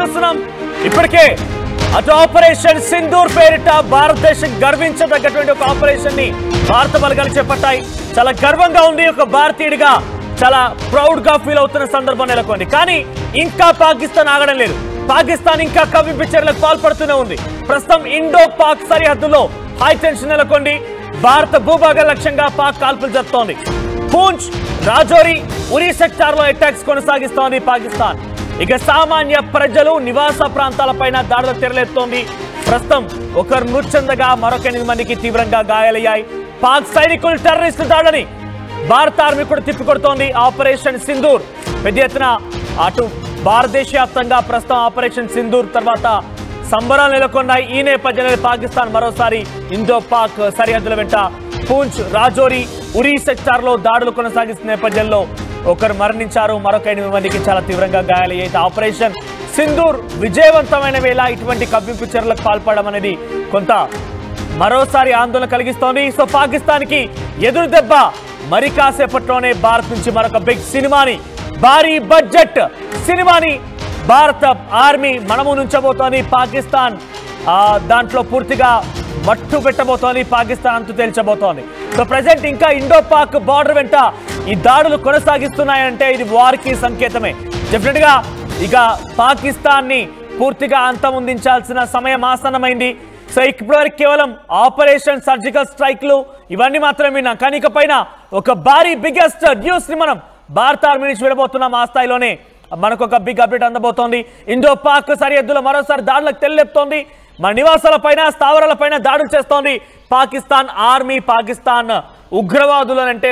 చూస్తున్నాం ఇప్పటికే అటు ఆపరేషన్ సింధూర్ పేరిట భారతదేశం గర్వించదగ్గటువంటి ఒక ఆపరేషన్ ని భారత బలగాలు చేపట్టాయి. చాలా గర్వంగా ఉంది. ఒక భారతీయుడిగా చాలా ప్రౌడ్ గా ఫీల్ అవుతున్న సందర్భం నెలకొంది. కానీ ఇంకా పాకిస్తాన్ ఆగడం లేదు. పాకిస్తాన్ ఇంకా కవ్వింపు చర్యలకు పాల్పడుతూనే ఉంది. ప్రస్తుతం ఇండో పాక్ సరిహద్దులో హై టెన్షన్ నెలకొంది. భారత భూభాగ లక్ష్యంగా పాక్ కాల్పులు జరుపుతోంది. పూంచ్, రాజౌరి, ఉరి సెక్టార్ లో అటాక్స్ కొనసాగిస్తోంది పాకిస్తాన్. ఇక సామాన్య ప్రజలు నివాస ప్రాంతాలపైన దాడులు తెరలేస్తోంది. ప్రస్తుతం ఒకరు మృతి చెందగా మరొక 8 మందికి తీవ్రంగా గాయాలయ్యాయి. పాక్ సైనికులు టెర్రరిస్టు దాడులని భారత ఆర్మీ కూడా తిప్పికొడుతోంది. ఆపరేషన్ సింధూర్ పెద్ద ఎత్తున అటు భారతదేశ వ్యాప్తంగా ప్రస్తుతం ఆపరేషన్ సింధూర్ తర్వాత సంబరాలు నెలకొన్నాయి. ఈ నేపథ్యంలో పాకిస్తాన్ మరోసారి ఇండో పాక్ సరిహద్దుల వెంట పూంచ్, రాజౌరి, ఉరి సెక్టార్ లో దాడులు కొనసాగిస్తున్న నేపథ్యంలో ఒకరు మరణించారు. మరొక 8 మందికి చాలా తీవ్రంగా గాయాలయ్యాయి. ఆపరేషన్ సింధూర్ విజయవంతమైన వేళ ఇటువంటి కవ్వింపు చర్యలకు పాల్పడడం అనేది కొంత మరోసారి ఆందోళన కలిగిస్తోంది. సో పాకిస్తాన్ కి ఎదురు దెబ్బ మరి కాసేపట్లోనే భారత్ నుంచి మరొక బిగ్ సినిమాని, భారీ బడ్జెట్ సినిమాని భారత ఆర్మీ మనము నుంచబోతోంది. పాకిస్తాన్ దాంట్లో పూర్తిగా మట్టు పెట్టబోతోంది. పాకిస్తాన్ అంతు తేల్చబోతోంది. సో ప్రజెంట్ ఇంకా ఇండో పాక్ బార్డర్ వెంట ఈ దాడులు కొనసాగిస్తున్నాయంటే ఇది వారికి సంకేతమే. డెఫినెట్ గా ఇక పాకిస్తాన్ ని పూర్తిగా అంతమొందించాల్సిన సమయం ఆసన్నమైంది. సో ఇప్పటివరకు కేవలం ఆపరేషన్ సర్జికల్ స్ట్రైక్లు ఇవన్నీ మాత్రమే విన్నాం. కానీ ఇకపైన ఒక భారీ బిగ్గెస్ట్ న్యూస్ ని మనం భారత ఆర్మీ నుంచి విడబోతున్నాం. ఆ స్థాయిలోనే మనకు ఒక బిగ్ అప్డేట్ అందబోతోంది. ఇండో పాక్ సరిహద్దులో మరోసారి దాడులకు తెల్లెపుతోంది. మన నివాసాలపైన, స్థావరాలపైన దాడులు చేస్తోంది పాకిస్తాన్ ఆర్మీ. పాకిస్తాన్ ఉగ్రవాదులనంటే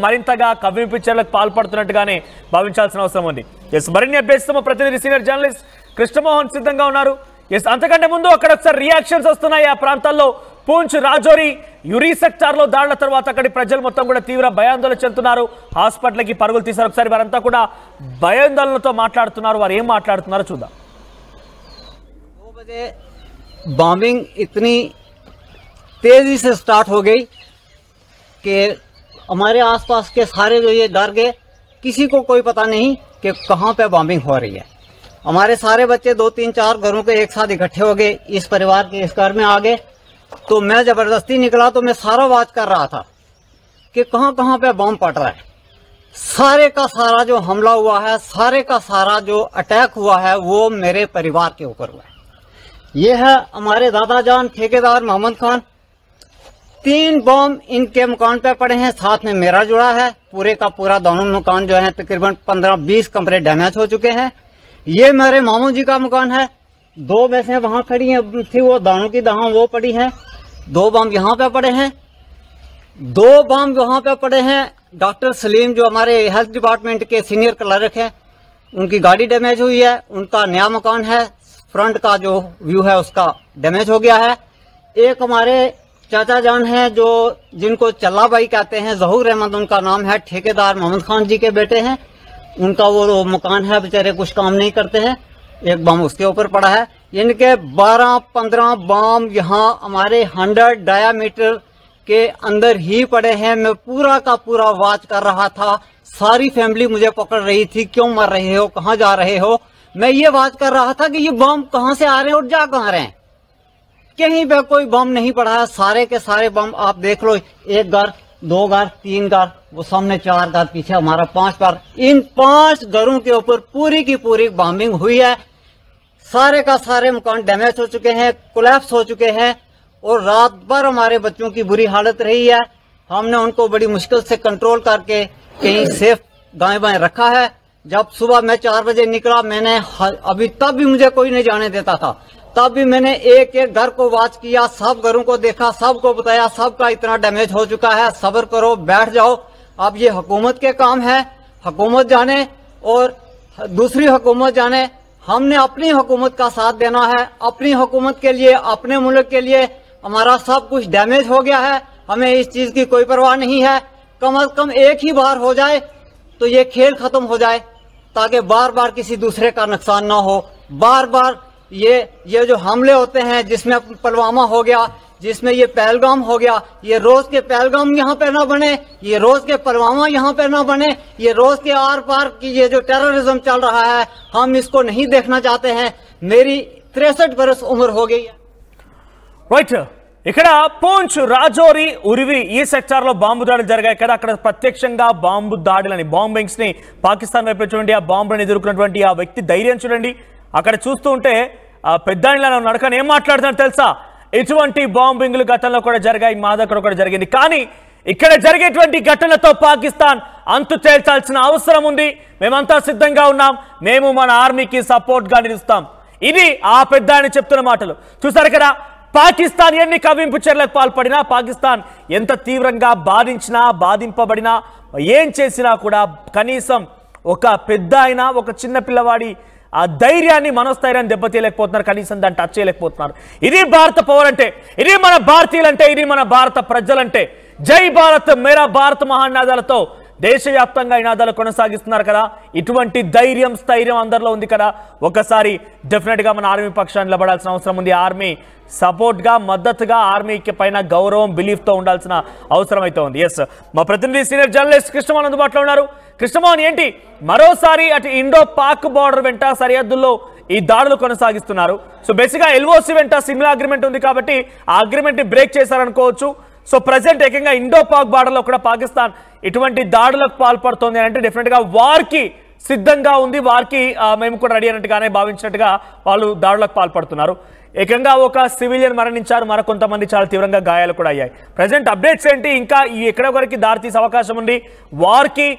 మరింతగా కవ్వింపు చర్యలకు పాల్పడుతున్నట్టుగానే భావించాల్సిన అవసరం ఉంది. ఎస్, మరిన్ని అప్డేట్స్ మా ప్రతినిధి సీనియర్ జర్నలిస్ట్ కృష్ణమోహన్ సిద్ధంగా ఉన్నారు. ఎస్, అంతకంటే ముందు అక్కడ ఒకసారి రియాక్షన్స్ వస్తున్నాయి. ఆ ప్రాంతాల్లో పూంచ్, రాజౌరి, యురి సెక్టార్ లో దాడుల తర్వాత అక్కడి ప్రజలు మొత్తం కూడా తీవ్ర భయాందోళన చెందుతున్నారు. హాస్పిటల్కి పరుగులు తీశారు. ఒకసారి వారంతా కూడా భయాందోళనతో మాట్లాడుతున్నారు. వారు ఏం మాట్లాడుతున్నారో చూద్దాం. बॉम्बिंग इतनी तेजी से स्टार्ट हो गई कि हमारे आसपास के सारे जो ये डर गए, किसी को कोई पता नहीं कि कहाँ पे बॉम्बिंग हो रही है। हमारे सारे बच्चे 2, 3, 4 घरों के एक साथ इकट्ठे हो गए, इस परिवार के इस घर में आ गए। तो मैं जबरदस्ती निकला तो मैं सारा वाच कर रहा था कि कहाँ कहाँ पे बॉम्ब पड़ रहा है। सारे का सारा जो हमला हुआ है, सारे का सारा जो अटैक हुआ है, वो मेरे परिवार के ऊपर हुआ है। ये है हमारे दादा जान ठेकेदार मोहम्मद खान। 3 बॉम्ब इनके मकान पे पड़े हैं, साथ में मेरा जुड़ा है। पूरे का पूरा दोनों मकान जो है तकरीबन 15-20 कमरे डैमेज हो चुके हैं। ये मेरे मामू जी का मकान है। 2 भैंसें वहां खड़ी हैं थी, वो दानों की दहा वो पड़ी हैं। 2 बॉम्ब यहाँ पे पड़े हैं, 2 बॉम्ब वहां पे पड़े हैं। डॉक्टर सलीम जो हमारे हेल्थ डिपार्टमेंट के सीनियर क्लर्क है, उनकी गाड़ी डैमेज हुई है। उनका नया मकान है, फ्रंट का जो व्यू है उसका डैमेज हो गया है। एक हमारे चाचा जान हैं जो जिनको चल्ला भाई कहते हैं, जहूर अहमद उनका नाम है, ठेकेदार मोहम्मद खान जी के बेटे हैं। उनका वो मकान है, बेचारे कुछ काम नहीं करते हैं। एक बम उसके ऊपर पड़ा है। इनके 12-15 बम यहाँ हमारे 100 डायामीटर के अंदर ही पड़े हैं। मैं पूरा का पूरा वॉच कर रहा था। सारी फैमिली मुझे पकड़ रही थी, क्यों मर रहे हो, कहाँ जा रहे हो। मैं ये बात कर रहा था कि ये बम कहां से आ रहे हैं और जा कहां रहे हैं। कहीं पे कोई बम नहीं पड़ा है। सारे के सारे बम आप देख लो, 1 घर, 2 घर, 3 घर, वो सामने 4 घर, पीछे हमारा 5 घर। इन 5 घरों के ऊपर पूरी की पूरी बॉम्बिंग हुई है। सारे का सारे मकान डैमेज हो चुके हैं, कोलैप्स हो चुके हैं। और रात भर हमारे बच्चों की बुरी हालत रही है। हमने उनको बड़ी मुश्किल से कंट्रोल करके कहीं सेफ गाय बाएं रखा है। जब सुबह मैं 4 बजे निकला, मैंने अभी तब भी मुझे कोई नहीं जाने देता था, तब भी मैंने एक एक घर को वॉच किया, सब घरों को देखा, सबको बताया, सबका इतना डैमेज हो चुका है। सब्र करो, बैठ जाओ। अब ये हुकूमत के काम है, हुकूमत जाने और दूसरी हुकूमत जाने। हमने अपनी हुकूमत का साथ देना है। अपनी हुकूमत के लिए, अपने मुल्क के लिए हमारा सब कुछ डैमेज हो गया है। हमें इस चीज की कोई परवाह नहीं है। कम से कम एक ही बार हो जाए तो ये खेल खत्म हो जाए, ताकि बार बार किसी दूसरे का नुकसान ना हो। बार बार ये जो हमले होते हैं, जिसमें पुलवामा हो गया, जिसमें ये पहलगाम हो गया, ये रोज के पहलगाम यहाँ पे ना बने, ये रोज के पुलवामा यहाँ पे ना बने, ये रोज के आर पार की ये जो टेररिज्म चल रहा है, हम इसको नहीं देखना चाहते हैं। मेरी 63 वर्ष उम्र हो गई है। రైట్, ఇక్కడ పూంచ్, రాజౌరి, ఉరివి ఈ సెక్టార్ లో బాంబు దాడులు జరిగాయి కదా. అక్కడ ప్రత్యక్షంగా బాంబు దాడులని, బాంబింగ్స్ ని పాకిస్తాన్ వైపు చూడండి. ఆ బాంబులను ఎదుర్కొన్నటువంటి ఆ వ్యక్తి ధైర్యం చూడండి. అక్కడ చూస్తూ ఉంటే ఆ పెద్దాయిలా నడకని ఏం మాట్లాడుతున్నారు తెలుసా? ఇటువంటి బాంబింగ్లు గతంలో కూడా జరిగాయి, మా దగ్గర కూడా జరిగింది. కానీ ఇక్కడ జరిగేటువంటి ఘటనతో పాకిస్తాన్ అంతు తేల్చాల్సిన అవసరం ఉంది. మేమంతా సిద్ధంగా ఉన్నాం, మేము మన ఆర్మీకి సపోర్ట్ గా నిలుస్తాం. ఇది ఆ పెద్ద ఆయన చెప్తున్న మాటలు. చూసారు కదా, పాకిస్తాన్ ఎన్ని కవ్వింపు చర్యలకు పాల్పడినా, పాకిస్తాన్ ఎంత తీవ్రంగా బాధించినా, బాధింపబడినా, ఏం చేసినా కూడా కనీసం ఒక పెద్ద ఆయన, ఒక చిన్న పిల్లవాడి ఆ ధైర్యాన్ని, మనోస్థైర్యాన్ని దెబ్బతీయలేకపోతున్నారు, కనీసం దాన్ని టచ్ చేయలేకపోతున్నారు. ఇది భారత పౌర్ అంటే, ఇది మన భారతీయులంటే, ఇది మన భారత ప్రజలంటే. జై భారత్, మేరా భారత్ మహానాదాలతో దేశవ్యాప్తంగా నినాదాలు కొనసాగిస్తున్నారు కదా. ఇటువంటి ధైర్యం, స్థైర్యం అందరిలో ఉంది కదా. ఒకసారి డెఫినెట్ గా మన ఆర్మీ పక్షాన్ని నిలబడాల్సిన అవసరం ఉంది. ఆర్మీ సపోర్ట్ గా, మద్దతుగా, ఆర్మీకి పైన గౌరవం, బిలీఫ్ తో ఉండాల్సిన అవసరం అయితే ఉంది. ఎస్, మా ప్రతినిధి సీనియర్ జర్నలిస్ట్ కృష్ణమోహన్ అందుబాటులో ఉన్నారు. కృష్ణమోహన్, ఏంటి మరోసారి అటు ఇండో పాక్ బార్డర్ వెంట సరిహద్దుల్లో ఈ దాడులు కొనసాగిస్తున్నారు? సో బేసిక్ గా ఎల్ఓసి వెంట సిమ్లా అగ్రిమెంట్ ఉంది కాబట్టి ఆ అగ్రిమెంట్ ని బ్రేక్ చేశారనుకోవచ్చు. సో ప్రజెంట్ ఏకంగా ఇండో పాక్ బార్డర్ లో కూడా పాకిస్తాన్ ఇటువంటి దాడులకు పాల్పడుతోంది అంటే డెఫినెట్ గా వార్కి సిద్ధంగా ఉంది. వార్కి మేము కూడా రెడీ అన్నట్టుగానే భావించినట్టుగా వాళ్ళు దాడులకు పాల్పడుతున్నారు. ఏకంగా ఒక సివిలియన్ మరణించారు, మరికొంతమంది చాలా తీవ్రంగా గాయాలు కూడా అయ్యాయి. ప్రజెంట్ అప్డేట్స్ ఏంటి? ఇంకా ఎక్కడ వరకు దారి తీసే అవకాశం ఉంది? వార్కి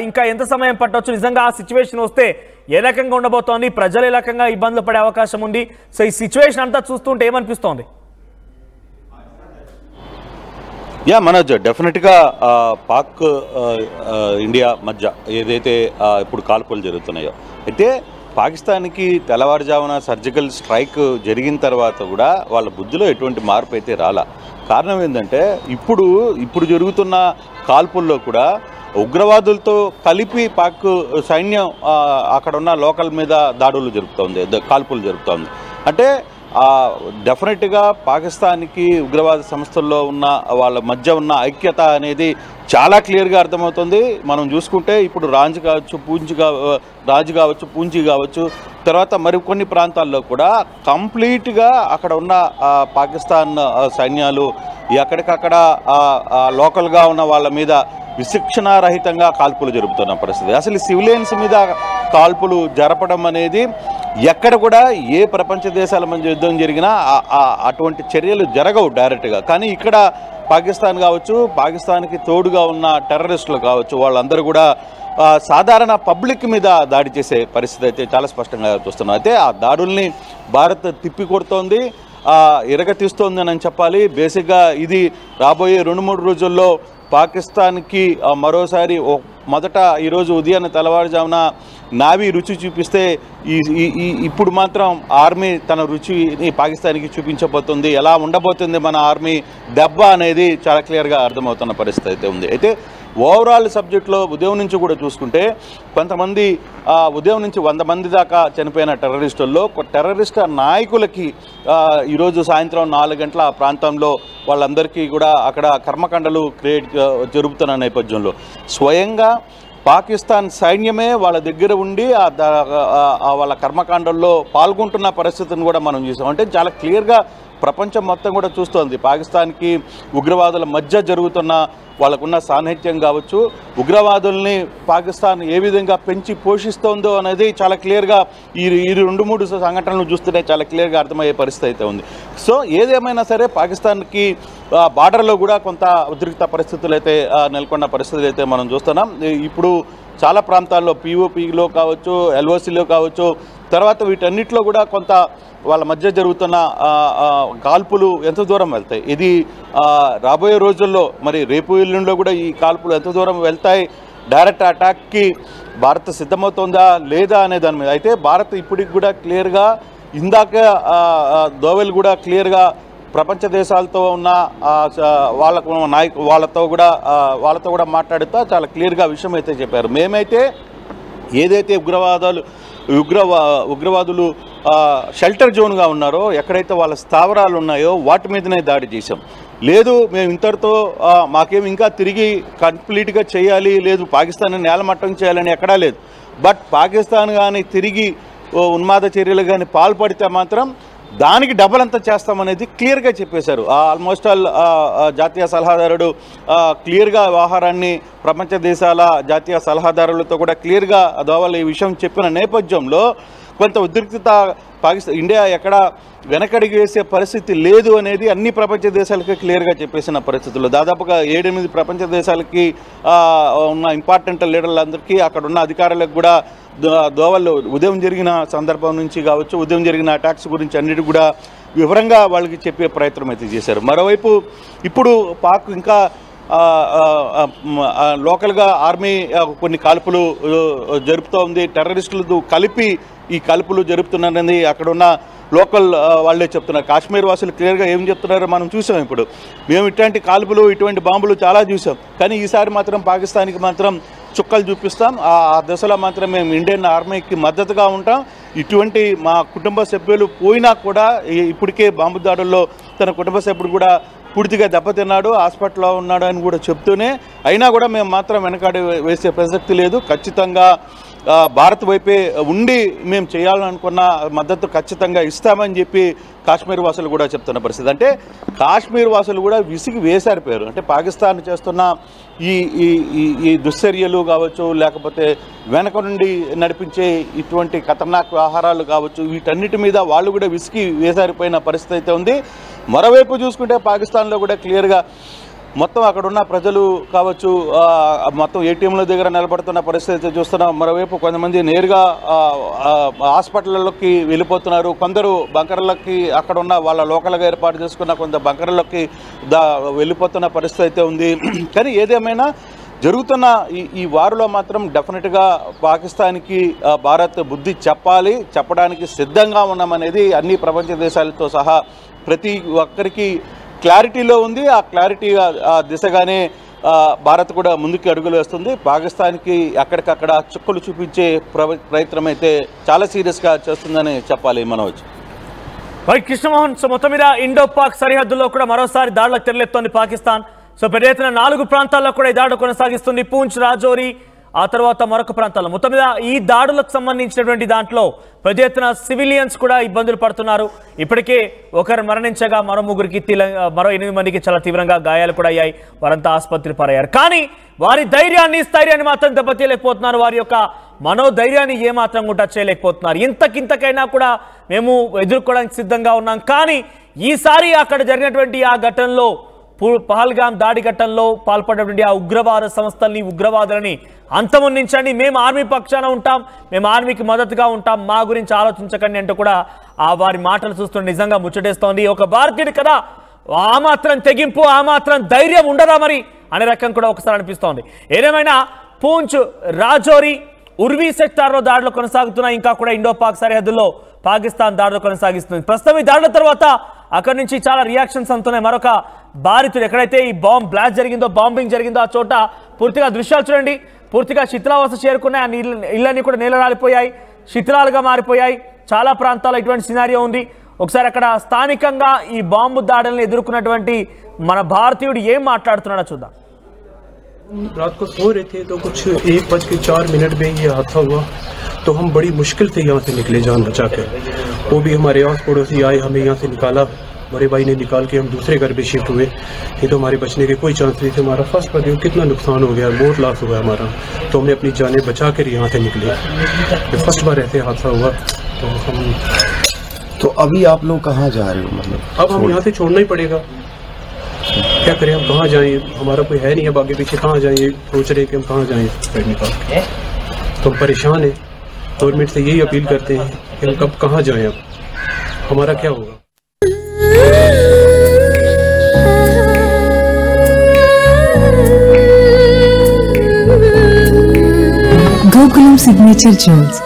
ఇంకా ఎంత సమయం పట్టవచ్చు? నిజంగా ఆ సిచ్యువేషన్ వస్తే ఏ రకంగా ఉండబోతోంది? ప్రజలు ఏ రకంగా ఇబ్బందులు పడే అవకాశం ఉంది? సో ఈ సిచ్యువేషన్ అంతా చూస్తుంటే ఏమనిపిస్తోంది? యా మనోజ్, డెఫినెట్గా పాక్ ఇండియా మధ్య ఏదైతే ఇప్పుడు కాల్పులు జరుగుతున్నాయో, అయితే పాకిస్తాన్కి తెల్లవారుజామున సర్జికల్ స్ట్రైక్ జరిగిన తర్వాత కూడా వాళ్ళ బుద్ధిలో ఎటువంటి మార్పు అయితే రాలా. కారణం ఏంటంటే ఇప్పుడు జరుగుతున్న కాల్పుల్లో కూడా ఉగ్రవాదులతో కలిపి పాక్ సైన్యం అక్కడ ఉన్న లోకల్ మీద దాడులు జరుపుతోంది, కాల్పులు జరుపుతోంది. అంటే డెఫినెట్గా పాకిస్తాన్కి ఉగ్రవాద సంస్థల్లో ఉన్న వాళ్ళ మధ్య ఉన్న ఐక్యత అనేది చాలా క్లియర్గా అర్థమవుతుంది. మనం చూసుకుంటే ఇప్పుడు రాంజ్ కావచ్చు, పూంచి కావచ్చు, తర్వాత మరికొన్ని ప్రాంతాల్లో కూడా కంప్లీట్గా అక్కడ ఉన్న పాకిస్తాన్ సైన్యాలు ఎక్కడికక్కడ లోకల్గా ఉన్న వాళ్ళ మీద విశిక్షణారహితంగా కాల్పులు జరుపుతున్న పరిస్థితి. అసలు సివిలియన్స్ మీద కాల్పులు జరపడం అనేది ఎక్కడ కూడా ఏ ప్రపంచ దేశాల మధ్య యుద్ధం జరిగినా అటువంటి చర్యలు జరగవు డైరెక్ట్గా. కానీ ఇక్కడ పాకిస్తాన్ కావచ్చు, పాకిస్తాన్కి తోడుగా ఉన్న టెర్రరిస్టులు కావచ్చు, వాళ్ళందరూ కూడా సాధారణ పబ్లిక్ మీద దాడి చేసే పరిస్థితి అయితే చాలా స్పష్టంగా చూస్తున్నాం. అయితే ఆ దాడుల్ని భారత్ తిప్పికొడుతోంది, ఇరగతీస్తోంది అని చెప్పాలి. బేసిక్గా ఇది రాబోయే 2-3 రోజుల్లో పాకిస్తాన్కి మరోసారి మొదట ఈరోజు ఉదయాన్నే తెల్లవారుజామున నావీ రుచి చూపిస్తే ఇప్పుడు మాత్రం ఆర్మీ తన రుచిని పాకిస్తాన్కి చూపించబోతుంది. ఎలా ఉండబోతుంది మన ఆర్మీ దెబ్బ అనేది చాలా క్లియర్గా అర్థమవుతున్న పరిస్థితి అయితే ఉంది. అయితే ఓవరాల్ సబ్జెక్ట్లో ఉదయం నుంచి కూడా చూసుకుంటే కొంతమంది ఉదయం నుంచి 100 మంది దాకా చనిపోయిన టెర్రరిస్టుల్లో టెర్రరిస్ట్ నాయకులకి ఈరోజు సాయంత్రం 4 గంటల ఆ ప్రాంతంలో వాళ్ళందరికీ కూడా అక్కడ కర్మకాండలు జరుపుతున్న నేపథ్యంలో స్వయంగా పాకిస్తాన్ సైన్యమే వాళ్ళ దగ్గర ఉండి వాళ్ళ కర్మకాండల్లో పాల్గొంటున్న పరిస్థితిని కూడా మనం చూసాం. అంటే చాలా క్లియర్గా ప్రపంచం మొత్తం కూడా చూస్తోంది పాకిస్తాన్కి ఉగ్రవాదుల మధ్య జరుగుతున్న వాళ్ళకున్న సాన్నిహిత్యం కావచ్చు, ఉగ్రవాదుల్ని పాకిస్తాన్ ఏ విధంగా పెంచి పోషిస్తోందో అనేది చాలా క్లియర్గా ఈ 2-3 సంఘటనలు చూస్తూనే చాలా క్లియర్గా అర్థమయ్యే పరిస్థితి అయితే ఉంది. సో ఏదేమైనా సరే పాకిస్తాన్కి బార్డర్లో కూడా కొంత ఉద్రిక్త పరిస్థితులు అయితే నెలకొన్న పరిస్థితులు అయితే మనం చూస్తున్నాం. ఇప్పుడు చాలా ప్రాంతాల్లో POPలో కావచ్చు, LOCలో కావచ్చు, తర్వాత వీటన్నిటిలో కూడా కొంత వాళ్ళ మధ్య జరుగుతున్న కాల్పులు ఎంత దూరం వెళ్తాయి, ఇది రాబోయే రోజుల్లో మరి రేపు ఎల్లుండిలో కూడా ఈ కాల్పులు ఎంత దూరం వెళ్తాయి, డైరెక్ట్ అటాక్కి భారత్ సిద్ధమవుతుందా లేదా అనే దాని మీద అయితే భారత్ ఇప్పటికి కూడా క్లియర్గా ఇందాక దోవెల్ కూడా క్లియర్గా ప్రపంచ దేశాలతో ఉన్న వాళ్ళకు వాళ్ళతో కూడా మాట్లాడుతూ చాలా క్లియర్గా విషయం అయితే చెప్పారు. మేమైతే ఏదైతే ఉగ్రవాదులు షెల్టర్ జోన్గా ఉన్నారో, ఎక్కడైతే వాళ్ళ స్థావరాలు ఉన్నాయో వాటి మీదనే దాడి చేశాం. లేదు మేము ఇంతటితో మాకేం ఇంకా తిరిగి కంప్లీట్గా చేయాలి, లేదు పాకిస్తాన్ని నేలమట్టం చేయాలని ఎక్కడా లేదు. బట్ పాకిస్తాన్ కానీ తిరిగి ఉన్మాద చర్యలు కానీ పాల్పడితే మాత్రం దానికి డబల్ అంతా చేస్తామనేది క్లియర్గా చెప్పేశారు. ఆల్మోస్ట్ ఆల్ జాతీయ సలహాదారుడు క్లియర్గా వ్యవహారాన్ని ప్రపంచ దేశాల జాతీయ సలహాదారులతో కూడా క్లియర్గా దోవల్ ఈ విషయం చెప్పిన నేపథ్యంలో కొంత ఉద్రిక్తత ఇండియా ఎక్కడ వెనకడిగి వేసే పరిస్థితి లేదు అనేది అన్ని ప్రపంచ దేశాలకి క్లియర్గా చెప్పేసిన పరిస్థితుల్లో దాదాపుగా 7-8 ప్రపంచ దేశాలకి ఉన్న ఇంపార్టెంట్ లీడర్లందరికీ అక్కడ ఉన్న అధికారులకు కూడా దోవల్లో ఉదయం జరిగిన సందర్భం నుంచి కావచ్చు, ఉదయం జరిగిన అటాక్స్ గురించి అన్నిటి కూడా వివరంగా వాళ్ళకి చెప్పే ప్రయత్నం అయితే చేశారు. మరోవైపు ఇప్పుడు పాక్ ఇంకా లోకల్గా ఆర్మీ కొన్ని కాల్పులు జరుపుతోంది. టెర్రరిస్టులతో కలిపి ఈ కాల్పులు జరుపుతున్నారని అక్కడ ఉన్న లోకల్ వాళ్ళే చెప్తున్నారు. కాశ్మీర్ వాసులు క్లియర్గా ఏం చెప్తున్నారో మనం చూసాం. ఇప్పుడు మేము ఇట్లాంటి కాల్పులు ఇటువంటి బాంబులు చాలా చూసాం, కానీ ఈసారి మాత్రం పాకిస్తాన్కి మాత్రం చుక్కలు చూపిస్తాం. ఆ దశలో మాత్రం మేము ఇండియన్ ఆర్మీకి మద్దతుగా ఉంటాం. ఇటువంటి మా కుటుంబ సభ్యులు పోయినా కూడా ఇప్పటికే బాంబు దాడుల్లో తన కుటుంబ సభ్యుడు కూడా పూర్తిగా దెబ్బతిన్నాడు, హాస్పిటల్లో ఉన్నాడు అని కూడా చెప్తూనే అయినా కూడా మేము మాత్రం వెనకాడి వేసే ప్రసక్తి లేదు, ఖచ్చితంగా భారత్ వైపే ఉండి మేము చేయాలనుకున్న మద్దతు ఖచ్చితంగా ఇస్తామని చెప్పి కాశ్మీర్ వాసులు కూడా చెప్తున్న పరిస్థితి. అంటే కాశ్మీర్ వాసులు కూడా విసిగి వేసారిపోయారు. అంటే పాకిస్తాన్ చేస్తున్న ఈ దుశ్చర్యలు కావచ్చు, లేకపోతే వెనక నుండి నడిపించే ఇటువంటి ఖతర్నాక్ వ్యవహారాలు కావచ్చు, వీటన్నిటి మీద వాళ్ళు కూడా విసిగి వేసారిపోయిన పరిస్థితి అయితే ఉంది. మరోవైపు చూసుకుంటే పాకిస్తాన్లో కూడా క్లియర్గా మొత్తం అక్కడ ఉన్న ప్రజలు కావచ్చు, మొత్తం ఏటీఎంల దగ్గర నిలబడుతున్న పరిస్థితి చూస్తున్నాం. మరోవైపు కొంతమంది నేరుగా హాస్పిటల్లోకి వెళ్ళిపోతున్నారు, కొందరు బంకర్లకి అక్కడ ఉన్న వాళ్ళ లోకల్గా ఏర్పాటు చేసుకున్న కొంత బంకర్లకి వెళ్ళిపోతున్న పరిస్థితి అయితే ఉంది. కానీ ఏదేమైనా జరుగుతున్న ఈ వారులో మాత్రం డెఫినెట్గా పాకిస్తాన్కి భారత్ బుద్ధి చెప్పడానికి సిద్ధంగా ఉన్నామనేది అన్ని ప్రపంచ దేశాలతో సహా ప్రతి ఒక్కరికి క్లారిటీలో ఉంది. ఆ క్లారిటీ దిశగానే భారత్ కూడా ముందుకు అడుగులు వేస్తుంది. పాకిస్తాన్కి అక్కడికక్కడ చుక్కలు చూపించే ప్రయత్నం అయితే చాలా సీరియస్గా చేస్తుందని చెప్పాలి. మనోజ్ కృష్ణమోహన్, సో మొత్తం మీద ఇండో పాక్ సరిహద్దుల్లో కూడా మరోసారి దాడులకు తెరలేస్తోంది పాకిస్తాన్. సో పెద్ద ఎత్తున 4 ప్రాంతాల్లో కూడా ఈ దాడులు కొనసాగిస్తుంది. పూంచ్, రాజౌరి, ఆ తర్వాత మరొక ప్రాంతాల్లో. మొత్తం మీద ఈ దాడులకు సంబంధించినటువంటి దాంట్లో పెద్ద ఎత్తున సివిలియన్స్ కూడా ఇబ్బందులు పడుతున్నారు. ఇప్పటికే ఒకరు మరణించగా మరో 8 మందికి చాలా తీవ్రంగా గాయాలు కూడా అయ్యాయి. వారంతా ఆసుపత్రి పారయ్యారు. కానీ వారి స్థైర్యాన్ని మాత్రం దెబ్బతీయలేకపోతున్నారు. వారి యొక్క మనోధైర్యాన్ని ఏమాత్రం కూడా చేయలేకపోతున్నారు. ఇంతకైనా కూడా మేము ఎదుర్కోవడానికి సిద్ధంగా ఉన్నాం. కానీ ఈసారి అక్కడ జరిగినటువంటి ఆ ఘటనలో, పహల్గామ్ దాడి ఘటనలో పాల్పడినటువంటి ఆ ఉగ్రవాద సంస్థల్ని, ఉగ్రవాదులని అంతమొందించండి, మేము ఆర్మీ పక్షాన ఉంటాం, మేము ఆర్మీకి మద్దతుగా ఉంటాం, మా గురించి ఆలోచించకండి అంటూ కూడా వారి మాటలు చూస్తుంటే నిజంగా ముచ్చటేస్తోంది. ఒక భారతీయుడు కదా, ఆ మాత్రం తెగింపు, ఆ మాత్రం ధైర్యం ఉండరా మరి అనే రకం కూడా ఒకసారి అనిపిస్తోంది. ఏదేమైనా పూంచ్, రాజౌరి, ఉర్వీ సెక్టార్లో దాడులు కొనసాగుతున్నాయి. ఇంకా కూడా ఇండో పాక్ సరిహద్దుల్లో పాకిస్తాన్ దాడులు కొనసాగిస్తుంది. ప్రస్తుతం ఈ దాడుల తర్వాత అక్కడి నుంచి చాలా రియాక్షన్స్ అందుతున్నాయి. మరొక బాధితుడు ఎక్కడైతే ఈ బాంబింగ్ జరిగిందో ఆ చోట పూర్తిగా దృశ్యాలు చూడండి. పూర్తిగా శిథిలావస్థ చేరుకున్నాయి. ఆ ఇళ్ళన్నీ కూడా నేలరాలిపోయాయి, శిథిలాలుగా మారిపోయాయి. చాలా ప్రాంతాల్లో ఇటువంటి సినారియో ఉంది. ఒకసారి అక్కడ స్థానికంగా ఈ బాంబు దాడులను ఎదుర్కొన్నటువంటి మన భారతీయుడు ఏం మాట్లాడుతున్నాడో చూద్దాం. रात को सो रहे थे तो कुछ 1:04 में ये हादसा हुआ, तो हम बड़ी मुश्किल से यहाँ से निकले जान बचा कर। वो भी हमारे आस पड़ोसी आए, हमें यहाँ से निकाला, बड़े भाई ने निकाल के हम दूसरे घर पे शिफ्ट हुए। ये तो हमारे बचने के कोई चांस नहीं थे। हमारा फर्स्ट पर कितना नुकसान हो गया, बहुत लॉस हुआ हमारा, तो हमने अपनी जानें बचा कर यहाँ से निकले। फर्स्ट बार ऐसे हादसा हुआ तो अभी आप लोग कहाँ जा रहे हो? मतलब अब हम यहाँ से छोड़ना ही पड़ेगा, क्या करें, हम कहाँ जाएं, हमारा कोई है नहीं, अब आगे पीछे कहाँ जाएं, सोच रहे कि हम कहाँ जाएं बैठने का। तो हम परेशान हैं, गवर्नमेंट से यही अपील करते हैं कि हम कब कहाँ जाएं, अब हमारा क्या होगा। Gokulam Signature Jewels,